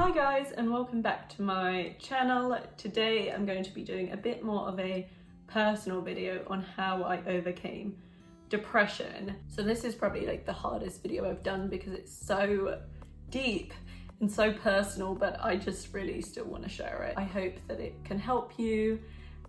Hi guys, and welcome back to my channel. Today I'm going to be doing a bit more of a personal video on how I overcame depression. So this is probably like the hardest video I've done because it's so deep and so personal, but I just really still want to share it. I hope that it can help you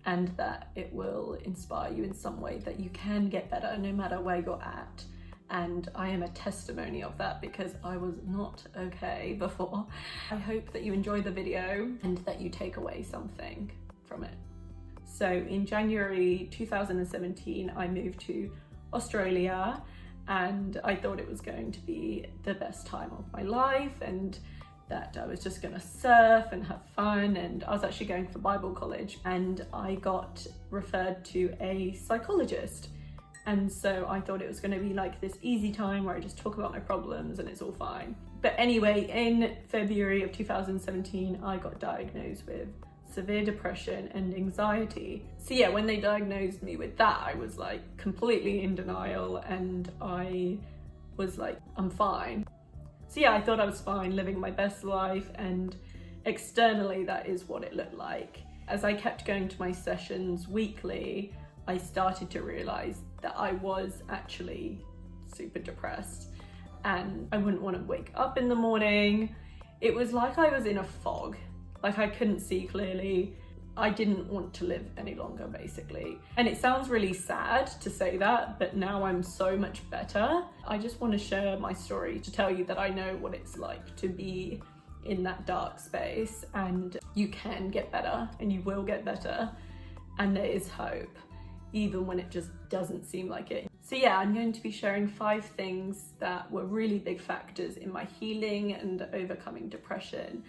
and that it will inspire you in some way that you can get better no matter where you're at. And I am a testimony of that because I was not okay before. I hope that you enjoy the video and that you take away something from it. So in January 2017, I moved to Australia and I thought it was going to be the best time of my life and that I was just gonna surf and have fun, and I was actually going for Bible college and I got referred to a psychologist. And so I thought it was going to be like this easy time where I just talk about my problems and it's all fine. But anyway, in February of 2017, I got diagnosed with severe depression and anxiety. So yeah, when they diagnosed me with that, I was like completely in denial and I was like, I'm fine. So yeah, I thought I was fine, living my best life, and externally that is what it looked like. As I kept going to my sessions weekly, I started to realize that I was actually super depressed and I wouldn't want to wake up in the morning. It was like I was in a fog, like I couldn't see clearly. I didn't want to live any longer, basically. And it sounds really sad to say that, but now I'm so much better. I just want to share my story to tell you that I know what it's like to be in that dark space, and you can get better and you will get better, and there is hope, even when it just doesn't seem like it. So yeah, I'm going to be sharing 5 things that were really big factors in my healing and overcoming depression,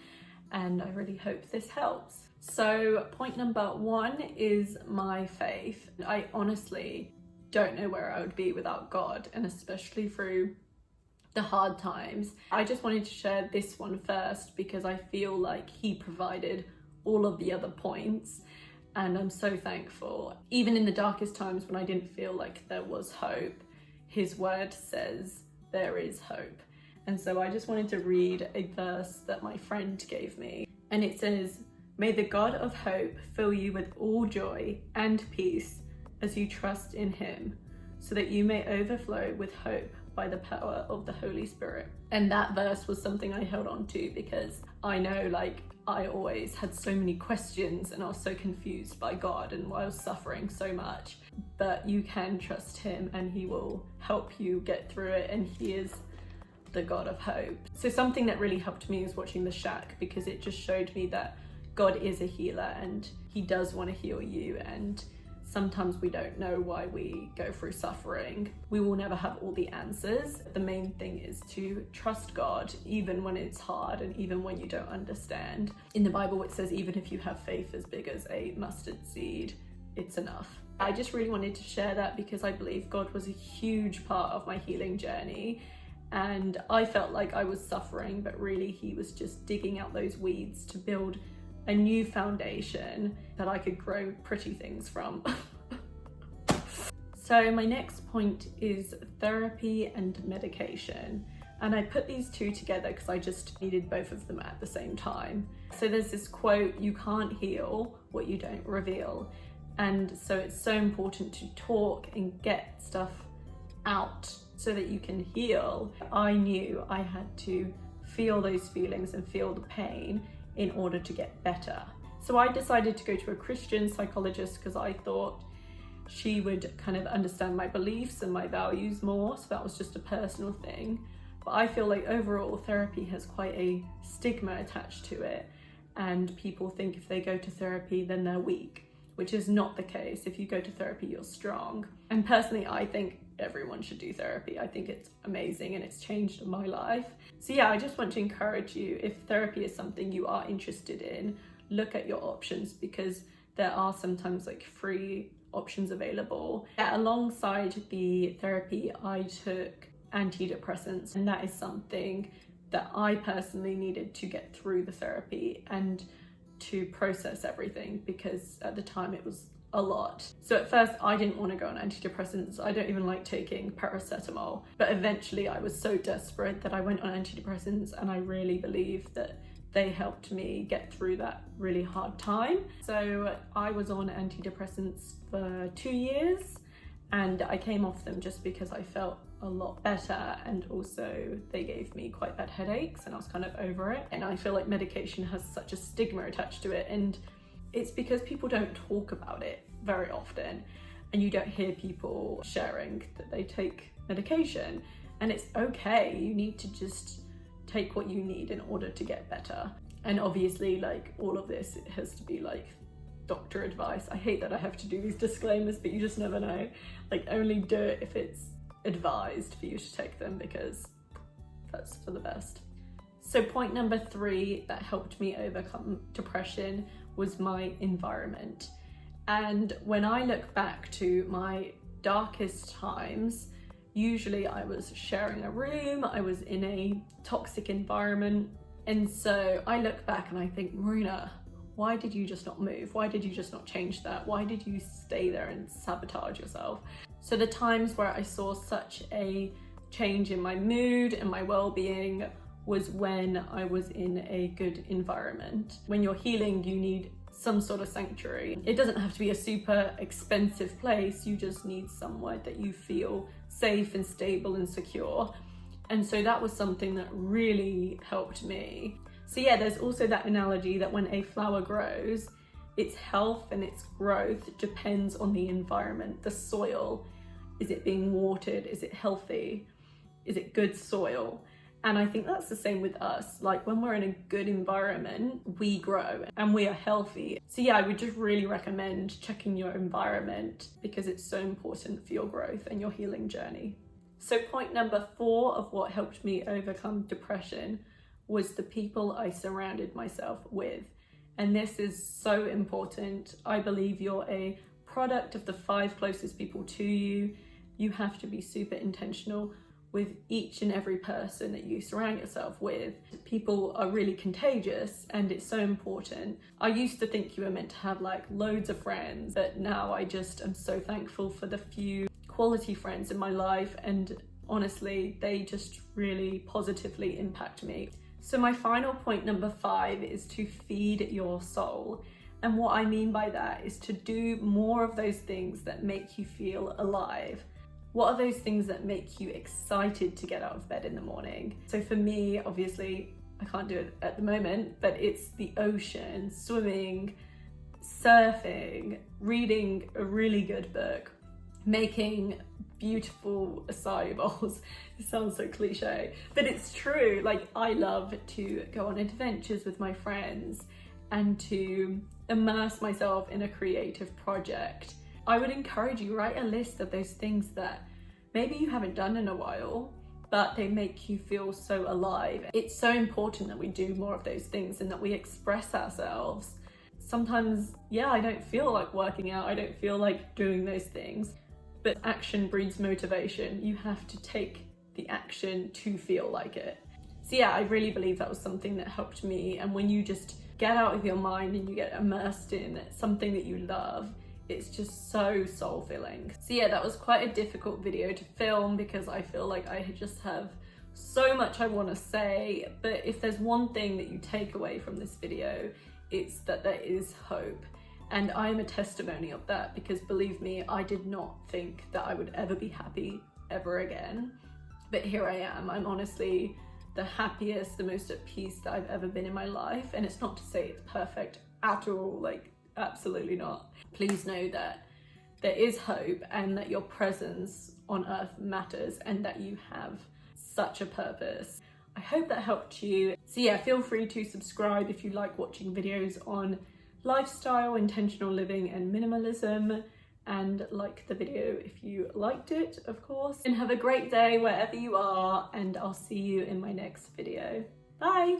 and I really hope this helps. So point number 1 is my faith. I honestly don't know where I would be without God, and especially through the hard times. I just wanted to share this one first because I feel like he provided all of the other points. And I'm so thankful. Even in the darkest times when I didn't feel like there was hope, his word says there is hope. And so I just wanted to read a verse that my friend gave me. And it says, "May the God of hope fill you with all joy and peace as you trust in him, so that you may overflow with hope by the power of the Holy Spirit." And that verse was something I held on to because I know, like, I always had so many questions and I was so confused by God and why I was suffering so much. But you can trust him and he will help you get through it, and he is the God of hope. So something that really helped me is watching The Shack, because it just showed me that God is a healer and he does want to heal you, and sometimes we don't know why we go through suffering. We will never have all the answers. The main thing is to trust God, even when it's hard and even when you don't understand. In the Bible, it says, even if you have faith as big as a mustard seed, it's enough. I just really wanted to share that because I believe God was a huge part of my healing journey. And I felt like I was suffering, but really he was just digging out those weeds to build a new foundation that I could grow pretty things from. So my next point is therapy and medication. And I put these two together because I just needed both of them at the same time. So there's this quote, "You can't heal what you don't reveal." And so it's so important to talk and get stuff out so that you can heal. I knew I had to feel those feelings and feel the pain in order to get better. So I decided to go to a Christian psychologist because I thought she would kind of understand my beliefs and my values more. So that was just a personal thing. But I feel like overall therapy has quite a stigma attached to it. And people think if they go to therapy, then they're weak, which is not the case. If you go to therapy, you're strong. And personally, I think everyone should do therapy. I think it's amazing and it's changed my life. So yeah, I just want to encourage you, if therapy is something you are interested in, look at your options, because there are sometimes like free options available. Yeah, alongside the therapy, I took antidepressants, and that is something that I personally needed to get through the therapy and to process everything, because at the time it was a lot. So at first I didn't want to go on antidepressants. I don't even like taking paracetamol, but eventually I was so desperate that I went on antidepressants, and I really believe that they helped me get through that really hard time. So I was on antidepressants for 2 years, and I came off them just because I felt a lot better, and also they gave me quite bad headaches and I was kind of over it. And I feel like medication has such a stigma attached to it, and it's because people don't talk about it very often, and you don't hear people sharing that they take medication, and it's okay. You need to just take what you need in order to get better. And obviously, like, all of this, it has to be like doctor advice. I hate that I have to do these disclaimers, but you just never know. Like, only do it if it's advised for you to take them, because that's for the best. So point number 3 that helped me overcome depression was my environment. And when I look back to my darkest times, usually I was sharing a room, I was in a toxic environment. And so I look back and I think, Marina, why did you just not move? Why did you just not change that? Why did you stay there and sabotage yourself? So the times where I saw such a change in my mood and my well-being was when I was in a good environment. When you're healing, you need some sort of sanctuary. It doesn't have to be a super expensive place, you just need somewhere that you feel safe and stable and secure. And so that was something that really helped me. So yeah, there's also that analogy that when a flower grows, its health and its growth depends on the environment, the soil. Is it being watered? Is it healthy? Is it good soil? And I think that's the same with us. Like, when we're in a good environment, we grow and we are healthy. So yeah, I would just really recommend checking your environment, because it's so important for your growth and your healing journey. So point number 4 of what helped me overcome depression was the people I surrounded myself with. And this is so important. I believe you're a product of the 5 closest people to you. You have to be super intentional with each and every person that you surround yourself with. People are really contagious, and it's so important. I used to think you were meant to have like loads of friends, but now I just am so thankful for the few quality friends in my life, and honestly, they just really positively impact me. So my final point, number 5, is to feed your soul. And what I mean by that is to do more of those things that make you feel alive. What are those things that make you excited to get out of bed in the morning? So for me, obviously, I can't do it at the moment, but it's the ocean, swimming, surfing, reading a really good book, making beautiful acai bowls. It sounds so cliche, but it's true. Like, I love to go on adventures with my friends and to immerse myself in a creative project. I would encourage you, write a list of those things that maybe you haven't done in a while, but they make you feel so alive. It's so important that we do more of those things and that we express ourselves. Sometimes, yeah, I don't feel like working out, I don't feel like doing those things, but action breeds motivation. You have to take the action to feel like it. So yeah, I really believe that was something that helped me. And when you just get out of your mind and you get immersed in something that you love, it's just so soul-filling. So yeah, that was quite a difficult video to film, because I feel like I just have so much I want to say. But if there's one thing that you take away from this video, it's that there is hope. And I am a testimony of that, because believe me, I did not think that I would ever be happy ever again. But here I am. I'm honestly the happiest, the most at peace that I've ever been in my life. And it's not to say it's perfect at all, like, absolutely not. Please know that there is hope, and that your presence on earth matters, and that you have such a purpose. I hope that helped you. So yeah, feel free to subscribe if you like watching videos on lifestyle, intentional living and minimalism, and like the video if you liked it, of course. And have a great day wherever you are, and I'll see you in my next video. Bye!